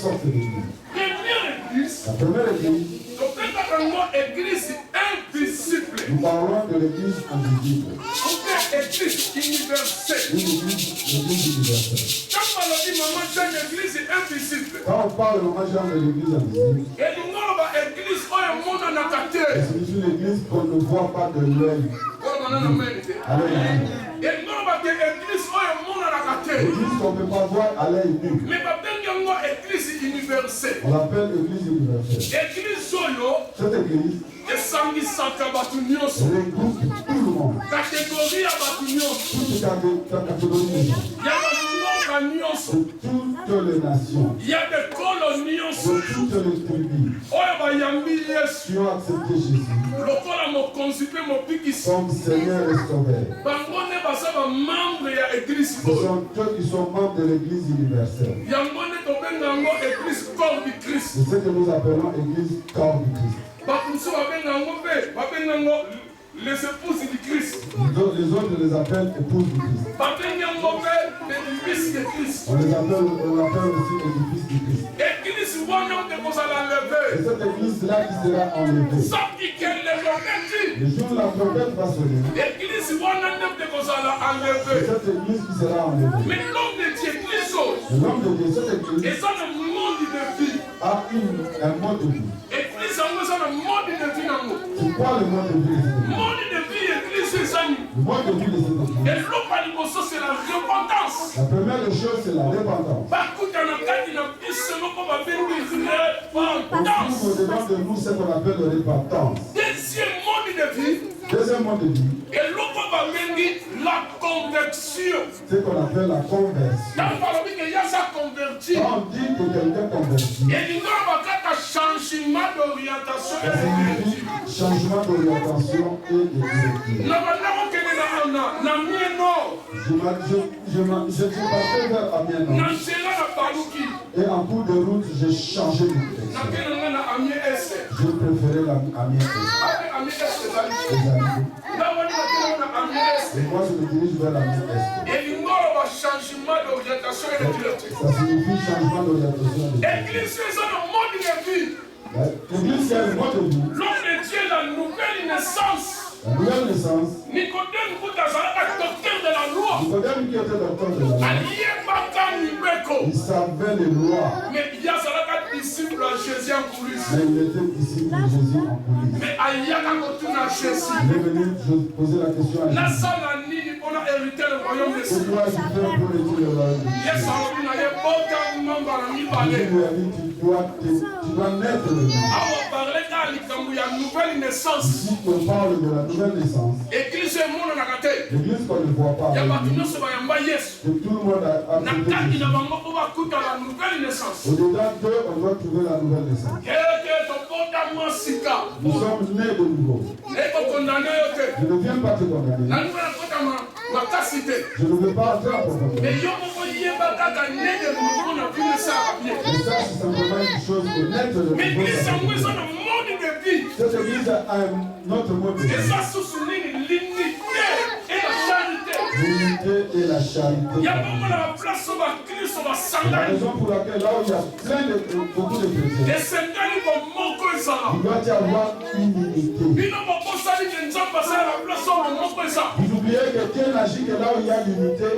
sorte d'église. La première église, nous parlons de l'église invisible. Église universelle. Une église universelle. Quand on parle de Jean de l'église invisible, c'est une église qu'on ne voit pas de l'œil. L'église qu'on ne peut pas voir à l'œil nu. On l'appelle église universelle. Cette église, elle regroupe tout le monde. Toutes les catégories de gens. De toutes les nations. Il y a des colonies de toutes les tribus qui ont accepté Jésus comme Seigneur et Sauveur. Ce sont ceux qui sont membres de l'église universelle. C'est ce que nous appelons l'église corps du Christ. Les épouses du Christ. Les autres les appellent épouses du Christ. On les appelle aussi édifices du Christ. Et cette église-là qui sera enlevée. Le jour où la prophète va sonner. C'est cette église qui sera enlevée. Mais l'homme de Dieu, l'homme de Dieu, cette église a un mode de vie. Un mode de vie. C'est quoi le mode de vie? Le mode de vie de cette église. Et l'autre, c'est la repentance. La première chose, c'est la repentance. Au-dedans de nous, c'est ce qu'on appelle la repentance. Deuxième mode de vie. Et l'autre, la conversion. C'est ce qu'on appelle la conversion. Quand on dit que quelqu'un convertit, changement d'orientation et de changement d'orientation et de directive. Je partais vers Amiens. Et en cours de route, j'ai changé de direction. Je préférais l'Amiens. Et moi, je me dirige vers l'Amiens Est. Changement d'orientation et de directive. Ça signifie changement d'orientation et de directive. L'église, c'est un mode de vie. L'église, c'est un mode de vie. L'homme de Dieu, la nouvelle naissance. La nouvelle naissance. Nicodème, docteur de la loi. Nicodème qui était docteur de la loi. Il savait les lois. Mais il y a un disciple à Jésus en coulisses. Mais il était disciple de Jésus en coulisses. Mais il est venu poser la question à Jésus. on a hérité le royaume des cieux. Pourquoi tu fais pour hériter le royaume des cieux? Tu dois naître de nouveau. Ici, on parle de la nouvelle naissance. L'église qu'on ne voit pas. Que tout le monde a accepté Jésus. Au-delà d'eux, on doit trouver la nouvelle naissance. Nous sommes nés de nouveau. Je ne viens pas te condamner. Je ne veux pas entrer en profondeur. Mais ça, c'est simplement une chose de naître de nouveau. Cette église a un autre mode de vie. L'unité et la charité. La raison pour laquelle là où il y a beaucoup de chrétiens, il doit y avoir une unité. Vous oubliez que Dieu n'agit que là où il y a l'unité.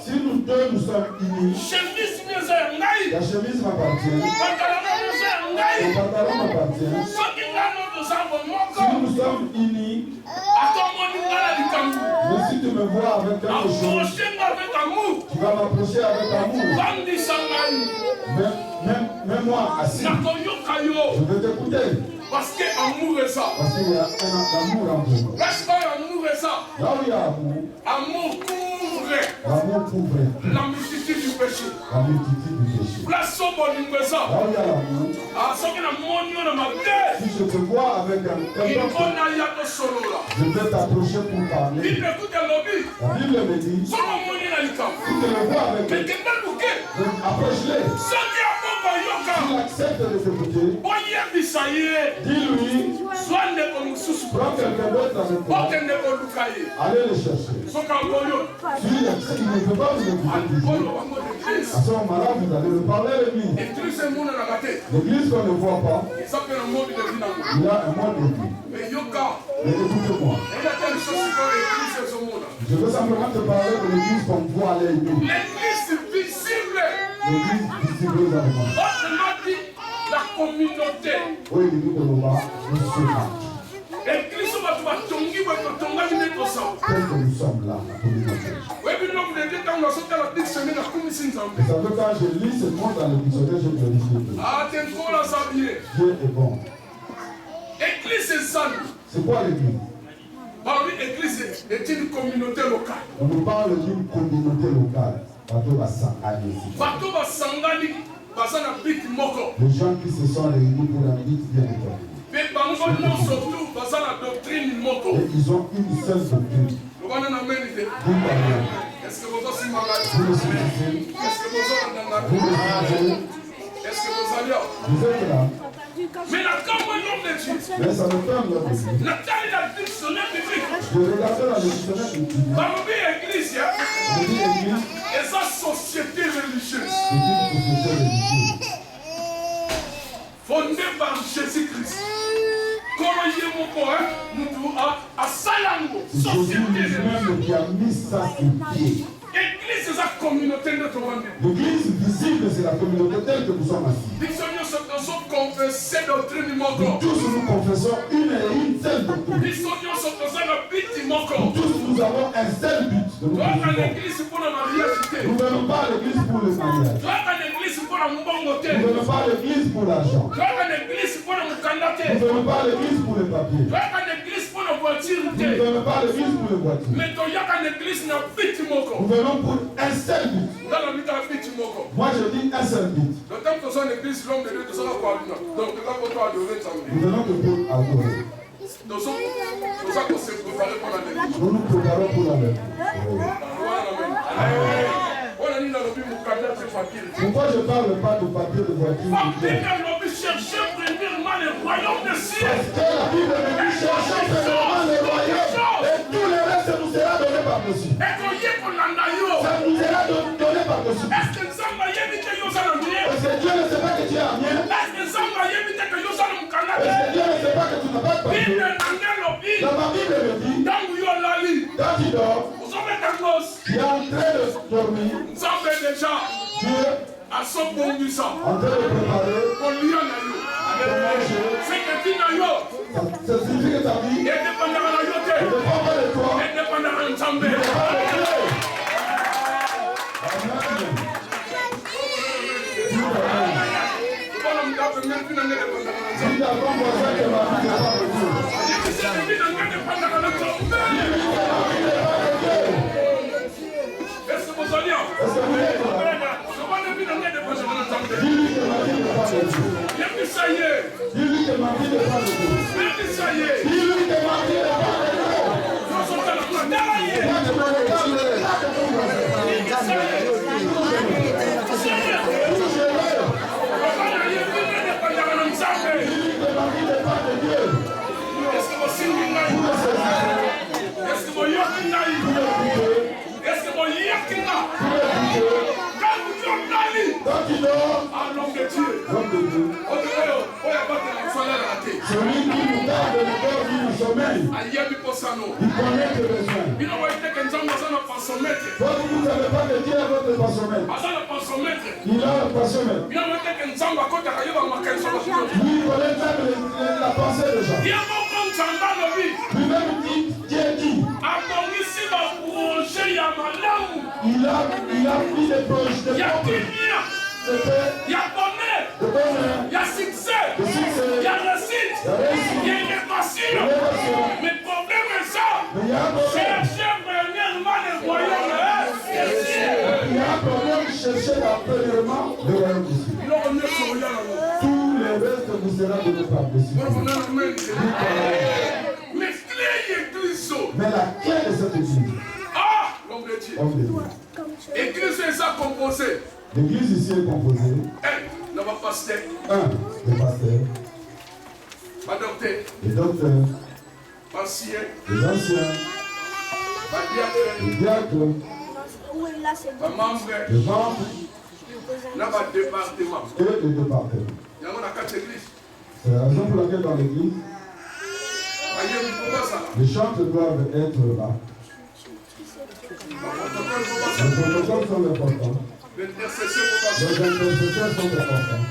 Si nous deux nous sommes unis, la chemise m'appartient, le pantalon m'appartient. Si nous sommes unis, mais si tu me vois avec quelque chose, tu vas m'approcher avec amour. Même moi, assis, je vais t'écouter. Parce qu'il y a amour et ça. Parce qu'il y a un amour entre nous. Là où il y a amour, amour couvre la multitude du péché. La multitude du péché. Là où il y a l'amour, si je te vois avec un je vais t'approcher pour parler. La Bible me dit, si tu te le vois avec lui, approche-les. S'il accepte de t'écouter, dis-lui Prends quelqu'un d'autre avec toi. Allez le chercher. S'il ne peut pas vous écouter, à ce moment-là, vous allez le parler à l'église. L'église qu'on ne voit pas, il a un mode de vie. Mais écoutez-moi. Je veux simplement te parler de l'église qu'on voit à l'église. L'église visible. L'église visible dans le monde. La communauté. Oui, il dit que l'on va nous sauver. L'église va te tongi, va te tonga, il est au sang. Tel que nous sommes là, la communauté. Oui, mais l'homme de Dieu, quand on a sauté la dictionnaire, la commission Vous savez, quand je lis ce mot dans le dictionnaire, je me dis Dieu. Ah, t'es trop là, ça vient. Dieu est bon. Église, c'est ça. C'est quoi l'église? Parmi l'église est une communauté locale. On nous parle d'une communauté locale. Bateau va s'engager ici. Bateau va s'engager. Les gens qui se sont réunis pour un but bien établi. Mais surtout, la doctrine moko. Et ils ont une seule doctrine. Est-ce que vous Est-ce que vous allez? Vous êtes là. Mais la communion de Dieu. Mais ça me fait un autre. La taille de dictionnaire biblique. Je regardais dans le dictionnaire biblique. Parmi l'église, et sa société religieuse. Fondée par Jésus-Christ. Jésus lui-même qui a mis ça sur pied. Église, c'est sa communauté de Toronto. L'église visible, c'est la communauté telle que nous sommes assis. Tous nous confessons une et une seule doctrine. Tous nous avons un seul but. Nous ne venons pas à l'église pour le mariage. Nous ne venons pas à l'église pour l'argent. Nous ne venons pas à l'église pour les papiers. Nous ne venons pas à l'église pour les voitures. Nous venons pour un seul but. Moi je dis un seul but. Nous venons que pour adorer. Nous nous préparons pour la lettre. Pourquoi je ne parle pas de papier de voiture? Parce que la Bible me dit chercher premièrement le royaume et tout le reste nous sera donné par dessus. Ça nous sera donné par dessus. Est-ce que Dieu ne sait pas que tu es un bien? Est-ce que Dieu ne sait pas que tu n'as pas de papier? Dans ma Bible me dit, quand tu dors, tu es en train de dormir. Dieu à son bon du sang. En train de préparer. Pour lui en aïe. C'est que tu n'as eu. Ça signifie que ta vie. Et dépendant de la yote. Ne dépend pas de toi. Et dépendant de l'ensemble. Est-ce que vous allez? Est-ce que vous êtes là? Dis-lui que ma vie n'est pas de Dieu. Dis-lui que ma vie n'est pas de Dieu. Dis-lui que ma vie n'est pas de Dieu. Est-ce que vous signez? Est-ce que vous yokinaï? Est-ce que vous yakina? Quand tu dors, à l'homme de Dieu. Celui qui nous garde le corps qui nous sommeille, il connaît tes besoins. Toi, vous ne savez pas que Dieu est votre pansomètre. Il a le pansomètre. Lui, il connaît la pensée des gens. Lui-même dit, Dieu dit. Il a pris des poches de il y a bonheur, il y a succès, il y a réussite, il y a élévation. Mais le problème est ça. Cherchez premièrement le royaume. Il y a un problème, cherchez premièrement le royaume ici. Tout le reste vous sera donné par dessus. Mais la clé de cette église. Ah, l'homme de Dieu. Église est ça composée. L'église ici est composée. Un, le pasteur. Un, le pasteur. les docteurs, les anciens, les diacres, les membres et les départements. C'est la raison pour laquelle dans l'église, les chantres doivent être là. Les protocoles sont importants. Les intercesseurs sont importants.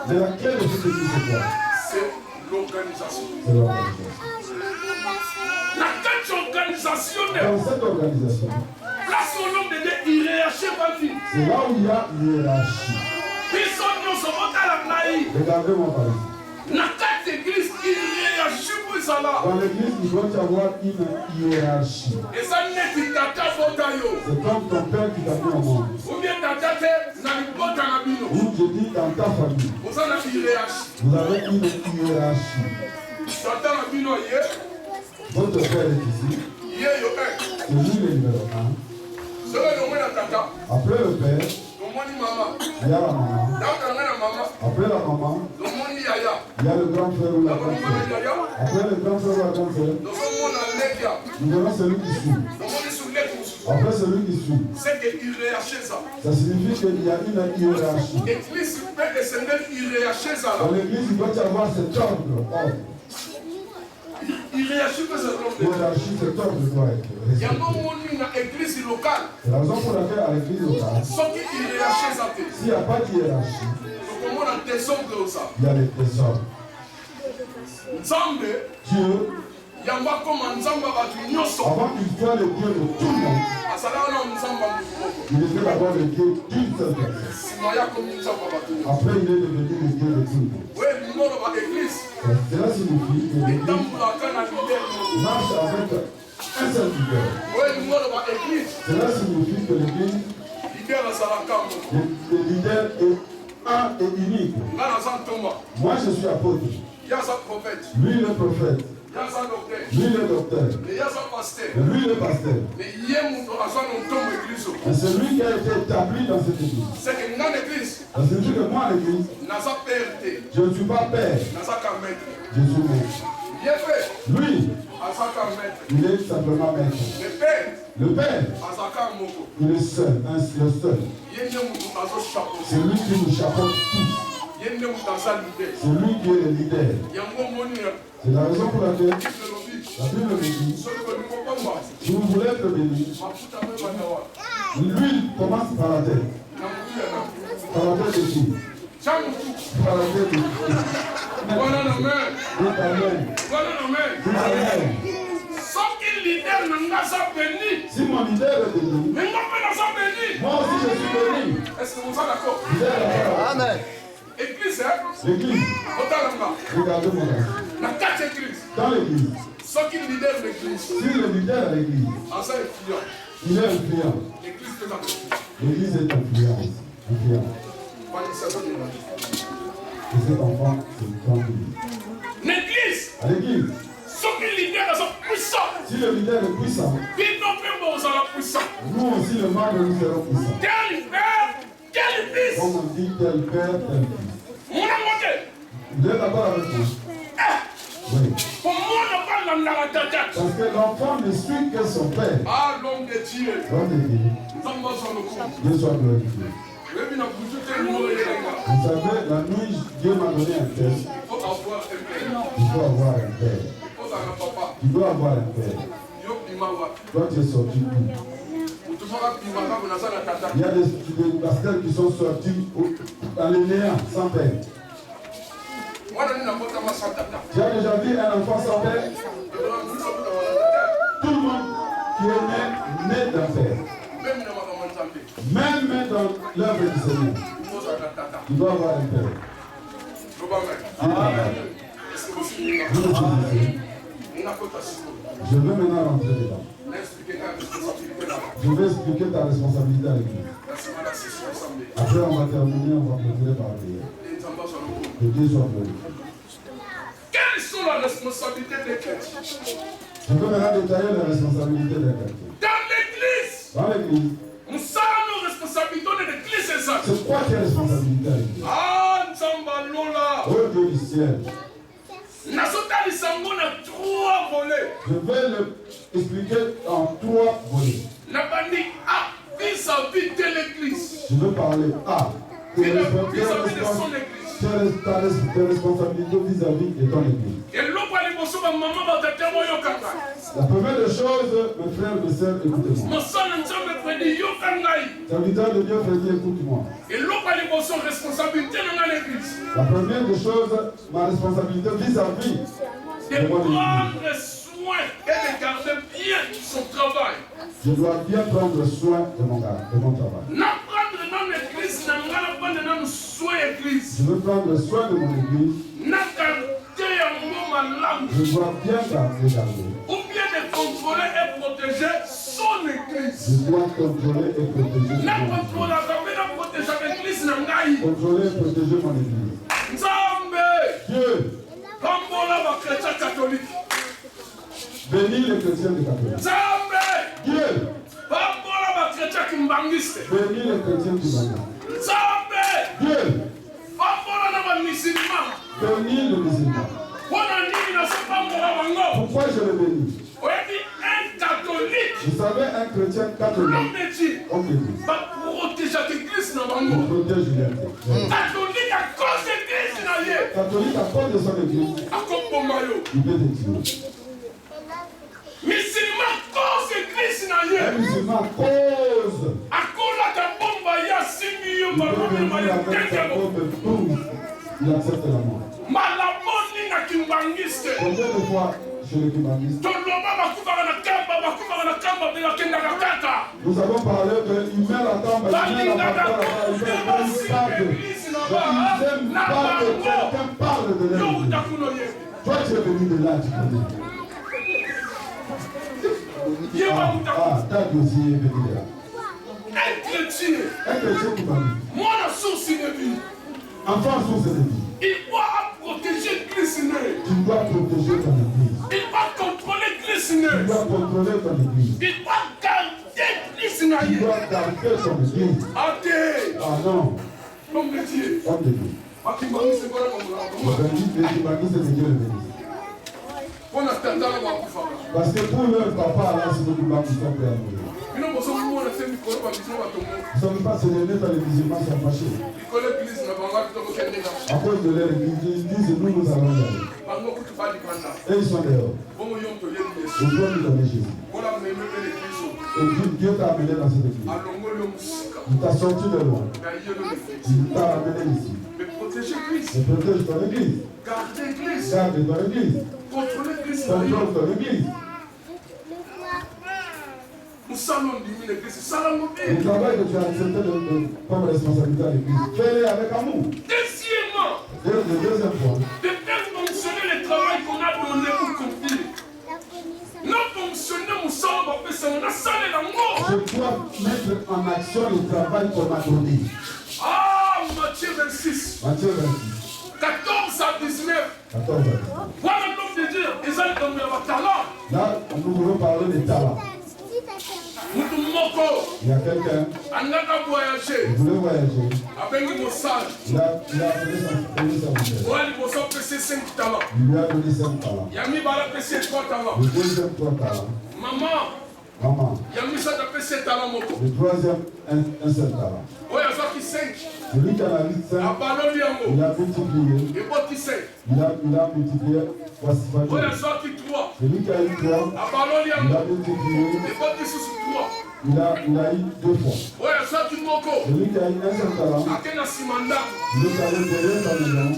Mais la clé de cette église, c'est quoi? C'est l'organisation. C'est l'organisation. Dans cette organisation, c'est là où il y a l'hiérarchie. Regardez-moi par ici. Dans l'église, il doit y avoir une hiérarchie. C'est comme ton père qui t'a mis au monde. Ou je dis dans ta famille. Vous avez une hiérarchie. Votre père est ici. C'est lui le numéro 1. Après le père, il y a la maman. Après la maman, il y a le grand frère ou la grande frère. Après le grand frère ou la grande frère, nous avons celui qui suit. Après celui qui suit. Ça signifie qu'il y a une hiérarchie. Dans l'église, il doit y avoir cet ordre. Hiérarchie, cet ordre doit être respecté. C'est la raison pour laquelle à l'église locale, s'il n'y a pas de hiérarchie, il y a des trésors. Dieu, avant qu'il soit le Dieu de tout le monde, il était d'abord le Dieu d'une seule personne. Après, il est devenu le Dieu de tout le monde. Cela signifie que l'église marche avec un seul leader. Cela signifie que l'église, le leader est un et unique. Moi, je suis apôtre. Lui, le prophète. Lui le docteur. Lui le pasteur. Et c'est lui qui a été établi dans cette église. Ça signifie que moi l'église, je ne suis pas père. Je suis maître. Lui, il est simplement maître. Le père, il est seul, le seul. C'est lui qui nous chapeaute tous. C'est lui qui est le leader. C'est la raison pour laquelle la Bible dit, si vous voulez être béni, l'huile commence par la tête. Par la tête de qui? Par la tête de qui? Si mon leader est béni, moi aussi je suis béni. Est-ce que vous êtes d'accord? Vous êtes d'accord? Amen. Église, l'église. Regardez-moi là. Dans l'église. Si le leader de l'église, il est influent. L'église est influente. Et cet enfant, c'est une grande église. L'église. À l'église. Si le leader est puissant, nous aussi le membre nous serons puissants. Comme on dit tel père, tel fils. Vous êtes d'accord avec moi? Oui. Parce que l'enfant ne suit que son père. Ah, l'homme de Dieu. L'homme de Dieu. Dieu soit glorifié. Vous savez, la nuit, Dieu m'a donné un père. Il faut avoir un père. Tu dois avoir un père. Toi, tu es sorti d'où? Il y a des pasteurs qui sont sortis dans les néants, sans père. Tu as déjà vu un enfant sans père? Tout le monde qui est né d'un père. Même dans l'œuvre du Seigneur. Il doit avoir un père. Je veux maintenant rentrer dedans. Je vais expliquer ta responsabilité à l'église. Après, on va terminer, on va préparer par la prière. Que Dieu soit glorifié. Quelles sont les responsabilités des chrétiens? Je peux maintenant détailler les responsabilités des chrétiens. Dans l'église. Dans l'église. Nous savons nos responsabilités de l'église, c'est ça. C'est quoi tes responsabilités à l'église? Ah, Nzamba Lola. Oh Dieu du ciel. Je vais l'expliquer en 3 volets. Vis-à-vis de l'église. Je veux parler tes responsabilités vis-à-vis de ton église. La première des choses, mes frères et sœurs, écoutez-moi. Serviteur de Dieu, Freddy, écoute-moi. La première des choses, ma responsabilité vis-à-vis de mon église. Et de garder bien son travail. Je dois bien prendre soin de mon travail. Je veux prendre soin de mon église. Je dois bien garder. Ou bien de contrôler et protéger son église. Je dois contrôler et protéger son église. Contrôler et protéger mon église. Dieu. Bénis les chrétiens du catholique. Dieu. Bénis les chrétiens du Banga. Dieu. Bénis le musulman. Pourquoi je le bénis? Vous savez, un chrétien catholique, on dit, il protège l'humanité. Catholique à cause de son église, il peut te tuer. Musulman cause église na ye. Un musulman cause. Akola ta bomba ya simiyo barone il accepte la mort. Malaboni na kimbangiste. Combien de fois chez le kimbangiste? Nous avons parlé qu'il met la tamba, il met la tamba, il n'aime pas que quelqu'un parle de l'église. Toi tu es venu de là, tu connais. Ta aussi est venu de là. Un chrétien qui parle. Moi la source de vie. Enfant source de vie. Il doit protéger Christ. Tu dois protéger ton église. Il doit contrôler Christ. Tu dois contrôler ton église. Il doit garder Christ. Tu dois garder ton église. Ah non. Homme de Dieu. Homme de Dieu. Parce que pour leur papa, là, c'est le combat qui sont prêts à mourir. Nous ne sommes pas célébrés par les musulmans sont fâchés. À cause de leur église, ils disent nous allons y aller. Et ils sont dehors. Nous dois nous donner Jésus. Et Dieu t'a amené dans cette église. Il t'a sorti de loin. Il t'a amené ici. Mais protéger Christ. Et protège ton église. Garder Christ. Garde ton église. Contrôler Christ. Contrôle ton église. Nous allons diminuer l'église. Nous allons le travail que tu as accepté comme responsabilité à l'église, fais-le avec amour. Deuxièmement, deuxième fois, de faire fonctionner le travail qu'on a donné pour confier. Non fonctionner, nous sommes en fait, on a salé la mort. Je dois mettre en action le travail qu'on m'a donné. Matthieu 26. Matthieu 26. 14 à 19. 14 à 19. Voilà l'homme de Dieu. Ils ont donné un talent. Là, nous voulons parler des talents. Il y a quelqu'un qui voulait voyager. Il a appelé sa mujer. Il lui a donné 5 talents. Le deuxième 3 talents. Maman. Le troisième, un seul talent. Celui qui en a 8, 5, il a multiplié. Il a multiplié. Celui qui a eu 3, il a multiplié. Il a eu 2 fois. Celui qui a eu un seul talent, il est allé derrière sa maison.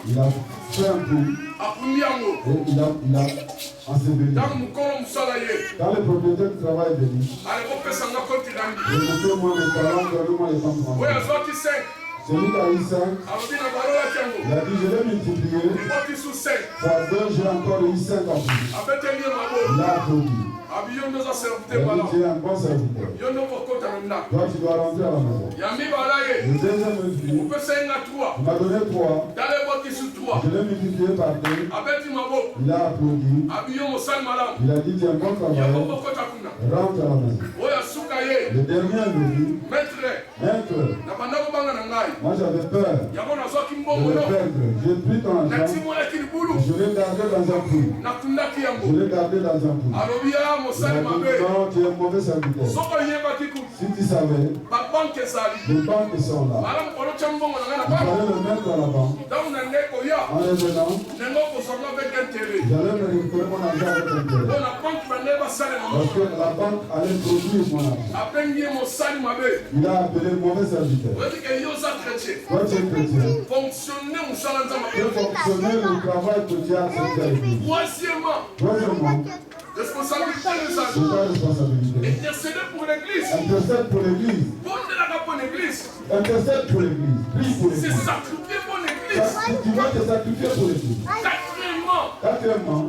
Il a fait un coup. Et il a enseveli. Quand le propriétaire travaille de lui, montrez-moi les talents, donnez-moi les femmes. Celui qui a eu 5, il a dit je l'ai multiplié. Fois 2, j'ai encore eu 5 en plus. Il a applaudi. Il a dit tu es un bon serviteur. Toi tu dois rentrer à la maison. Le deuxième me dit, il m'a donné 3. Je l'ai multiplié par 2. Il a applaudi. Il a dit tu es un bon travailleur. Rentre à la maison. Le dernier me dit, maître, moi j'avais peur de le perdre. J'ai pris ton argent. Je l'ai gardé gardé dans un puits. Je l'ai gardé dans un puits. Il a dit non, tu es un mauvais serviteur. Si tu savais, les banques sont là. Il fallait le mettre à la banque. En revenant, j'allais me récupérer mon argent avec intérêt. Parce que la banque allait produire mon argent. Il a appelé le mauvais serviteur. Toi, tu es chrétien. Fais fonctionner le travail que tu as accepté avec lui. Troisièmement, responsabilité c'est ta responsabilité. Intercéder pour l'église. Intercède pour l'église. Intercède pour l'église. Prie pour l'église. C'est sacrifier pour l'église. Tu vas te sacrifier pour l'église. Quatrièmement,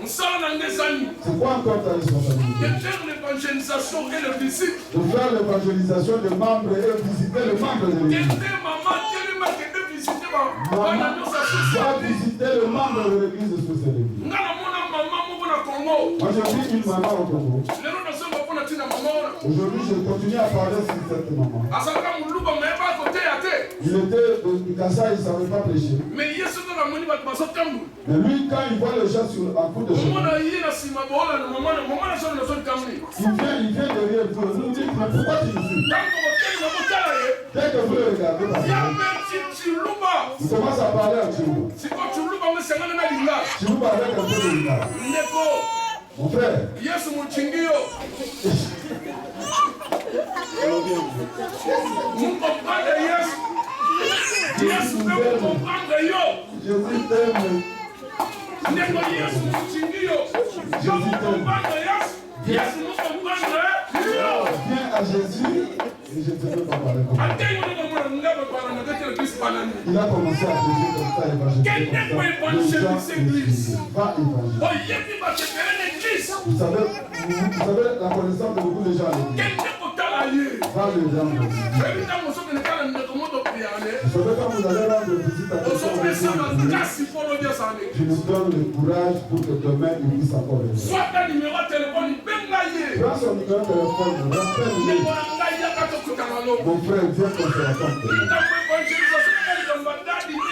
c'est quoi encore ta responsabilité? De faire l'évangélisation et le visite. De faire l'évangélisation des membres et visiter les membres de l'église. Maman va visiter le membre de l'église de ce l'église. Moi j'ai vu une maman au Congo. Aujourd'hui je continue à parler sur cette maman. Il était de Kassa, il ne savait pas prêcher. Mais lui, quand il voit les gens sur un coup de chemin, il vient derrière vous. Il nous dit, mais pourquoi tu me suis? Dès que vous le regardez, il commence à parler à Chilouba. Chilouba avec un peu de lingala. Mon frère. Jésus t'aime. Viens à Jésus et je ne te veux pas parler comme ça. Il a commencé à prêcher comme ça, évangéliser comme ça. Va évangéliser. Vous savez la connaissance de beaucoup de gens à l'église. Va le rendre. Vous savez quand vous allez rendre visite à quelqu'un, tu nous donnes le courage pour que demain il puisse encore venir. Prends son numéro de téléphone, rappelle-le. Mon frère, viens qu'on se raconte.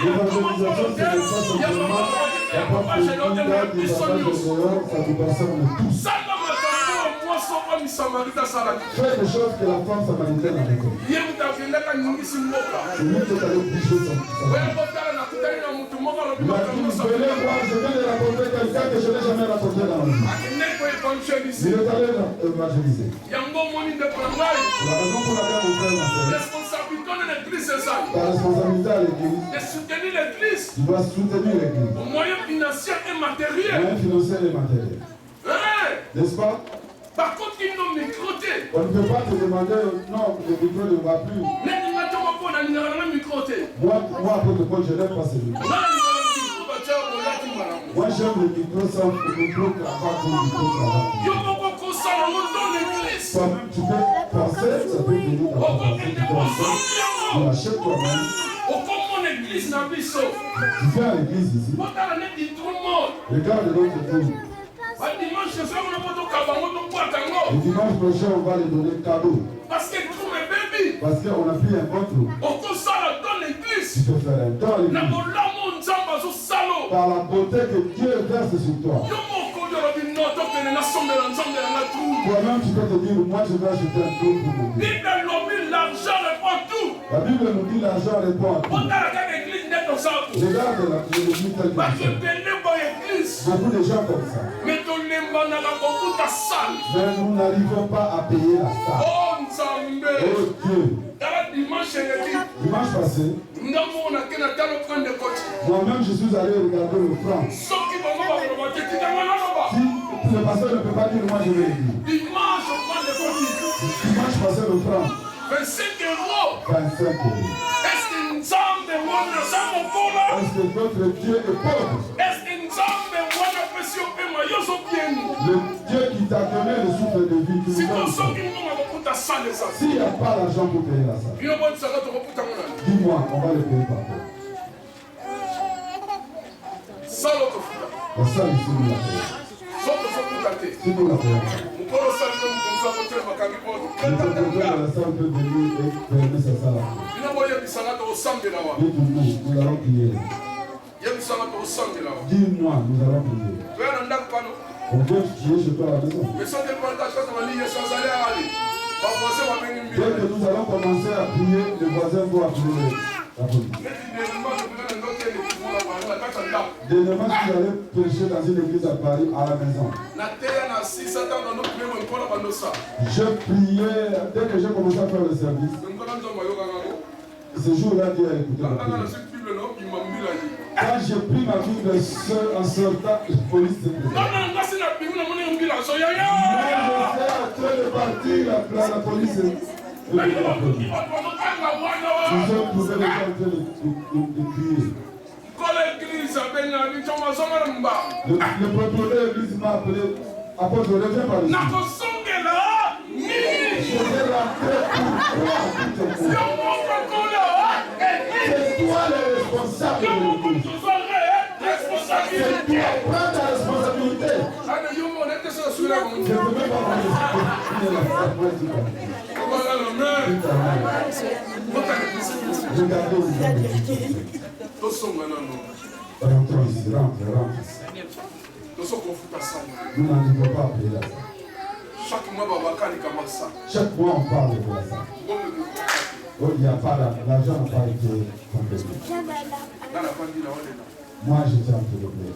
L'évangélisation, c'est le pas simplement la porte de Bouddha, du papa de dehors, ça vous concerne tous. Fais des choses que la femme samaritaine a fait. C'est lui qui est allé boucher son fils. Il a dit, venez voir, je viens de raconter quelqu'un que je n'ai jamais raconté dans la vie. Il est allé évangéliser. La raison pour laquelle mon frère m'a fait. Ta responsabilité à l'église. Tu dois soutenir l'église. Moyen financier et matériel. Moyen financier et matériel. N'est-ce pas? Par contre, ils n'ont microté. On ne peut pas te demander, non, le micro ne va plus. Moi, protocole, je n'aime pas ce micro. Moi, j'aime le micro sans le micro cravate ou le micro cravate. Toi-même, tu peux penser, ça peut venir dans ta pensée. Tu achètes toi-même. Tu viens à l'église ici. Regarde l'autre tour. Le dimanche prochain, on va les donner cadeau. Parce qu'on a pris un bon trou. Tu peux faire un don à l'église. Par la beauté que Dieu verse sur toi. Toi-même, tu peux te dire, moi je vais acheter un trou pour mon Dieu. La Bible nous dit l'argent répond à tout. Regarde l'église telle que beaucoup de gens comme ça. Mais nous n'arrivons pas à payer la salle. Oh Dieu. Dimanche passé, moi-même je suis allé regarder le franc. Si le pasteur ne peut pas dire moi je vais dire. Dimanche passé le franc. 25 €. Est-ce que notre Dieu est pauvre? Le Dieu qui t'a donné le souffle de vie, qui nous donne. S'il n'y a pas l'argent pour payer la salle, dis-moi, on va le payer par quoi? La salle ici, nous la payons. Si nous la payons. Le propriétaire de la salle peut venir et fermer sa salle. Dites-nous, nous allons prier. Dis-moi, nous allons prier. On vient prier chez toi à la maison. Dès que nous allons commencer à prier, les voisins vont appeler la police. Dernièrement, si vous allez prêcher dans une église à Paris, à la maison. Je priais, dès que j'ai commencé à faire le service, ce jour-là, Dieu a écouté ma prière. Quand j'ai pris ma Bible en sortant, la police s'est présentée. Moi, j'étais en train de partir, la police est venue. Nous sommes trouvés les gens en train de crier. Le propriétaire de l'église m'a appelé. Apôtre, reviens par ici. Je vais rentrer pour toi. C'est toi le responsable de l'église. C'est toi, prends ta responsabilité. Je ne peux même pas regardez où vous avez. Rentrons ici, rentre. Nous n'en devons pas appeler là. Chaque mois, on parle de ça. Oh, il n'y a pas l'argent n'a pas été complété. Moi, j'étais en train de pleurer.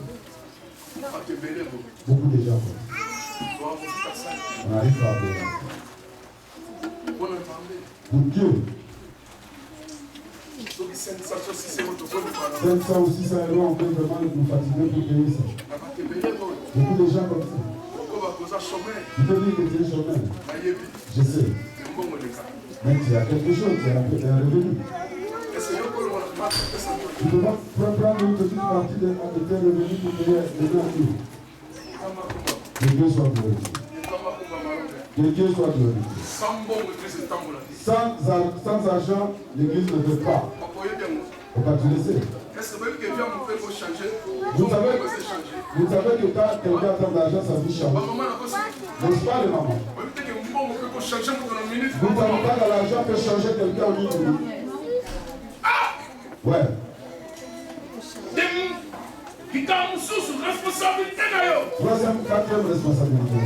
Beaucoup de gens. On n'arrive pas à pleurer. Pour Dieu. 500 ou 600 euros, on peut vraiment nous fatiguer pour payer ça. Beaucoup de gens comme ça. Tu peux dire que tu es chômeur. Je sais. Mais tu as quelque chose, tu as un revenu. Tu ne peux pas prendre une petite partie de tes revenus pour payer les nourritures. Que Dieu soit glorifié. Que Dieu soit glorifié. Sans argent, l'église ne veut pas. Faut pas te laisser. Vous savez que quand quelqu'un a l'argent, sa vie change. N'est-ce pas les mamans? Vous savez que l'argent peut changer quelqu'un au niveau. Ouais. Troisième, quatrième responsabilité.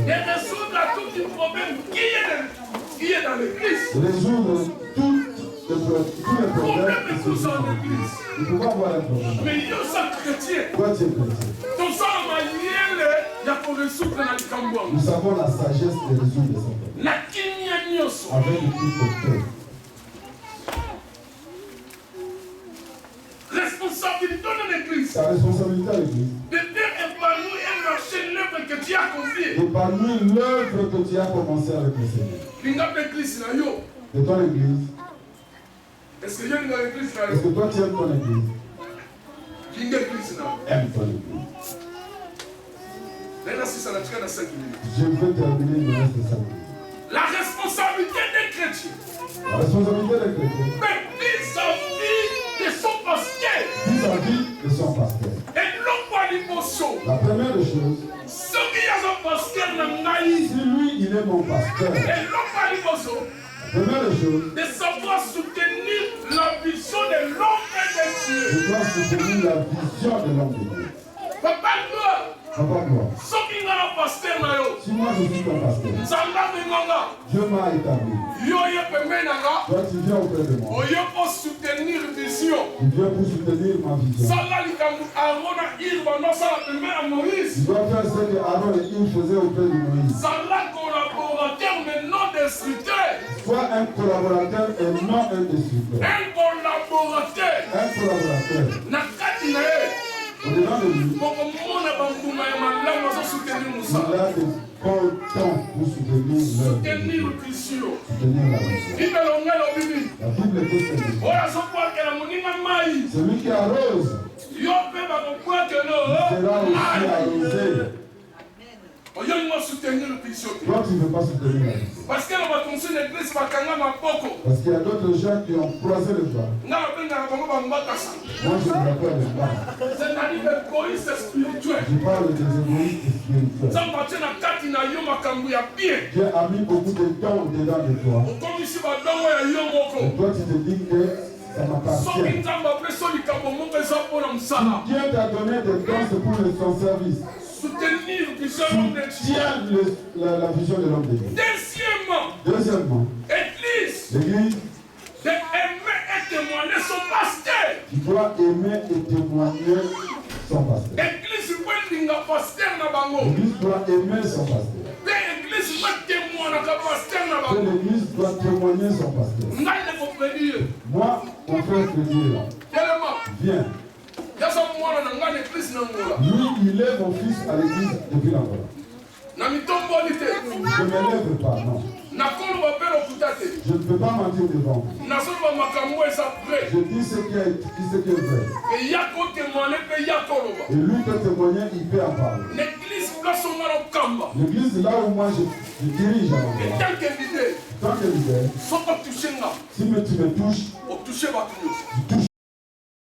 Qui est dans l'église. Résoudre tous les problèmes qui sont dans l'église. Il faut pas avoir un problème. Mais il y a ça chrétien. Toi, tu es chrétien. Nous savons la sagesse de résoudre ça. Avec le plus de cœur. Responsabilité de l'église. Ta responsabilité à l'église. De faire épanouir et marcher l'œuvre que tu as confiée. Épanouir l'œuvre que tu as commencé avec le Seigneur. De ton église. Est-ce que toi tu aimes ton église? Aime ton église. Je veux terminer, il me reste 5 minutes. La responsabilité des chrétiens. La responsabilité des chrétiens. Mais vis-à-vis de son pasteur. Vis-à-vis de son pasteur. Et non pas l'émotion. La première des choses. Si lui, il est mon pasteur. Et non pas l'émotion. La première des choses. De savoir soutenir la vision de l'homme de Dieu. Je dois soutenir la vision de l'homme de Dieu. Papa gloire. Papa gloire. Si moi je suis ton pasteur, Dieu m'a établi. Toi tu viens auprès de moi. Tu viens pour soutenir ma vision. Tu dois faire ce que Aaron et Yves faisaient auprès de Moïse. Sois un collaborateur et non un destructeur. Un collaborateur. Au-delà de lui, il a de bons temps pour soutenir l'œuvre. Soutenir la vision. La Bible est testée. Celui qui arrose sera aussi arrosé. Toi, tu ne veux pas soutenir la vision. Parce qu'il y a d'autres gens qui ont croisé les bras. Moi, je ne vois pas les bras. Je parle des égoïstes spirituels. Dieu a mis beaucoup de temps dedans de toi. Et toi, tu te dis que ça m'appartient. Dieu t'a donné des dons pour son service. Soutenir Soutiens la vision de l'homme de Dieu. Deuxièmement, Église. L'église. D'aimer et témoigner son pasteur. Tu dois aimer et témoigner son pasteur. L'église doit aimer son pasteur. L'église doit témoigner son pasteur. Moi, mon frère Dieu, viens. Lui, il est mon fils à l'église depuis l'Angola. Je ne m'élève pas, non. Je ne peux pas mentir devant vous. Je dis ce qui est vrai. Et lui peut témoigner, il peut en parler. L'église, là où moi je dirige, tant que leader, si tu me touches, tu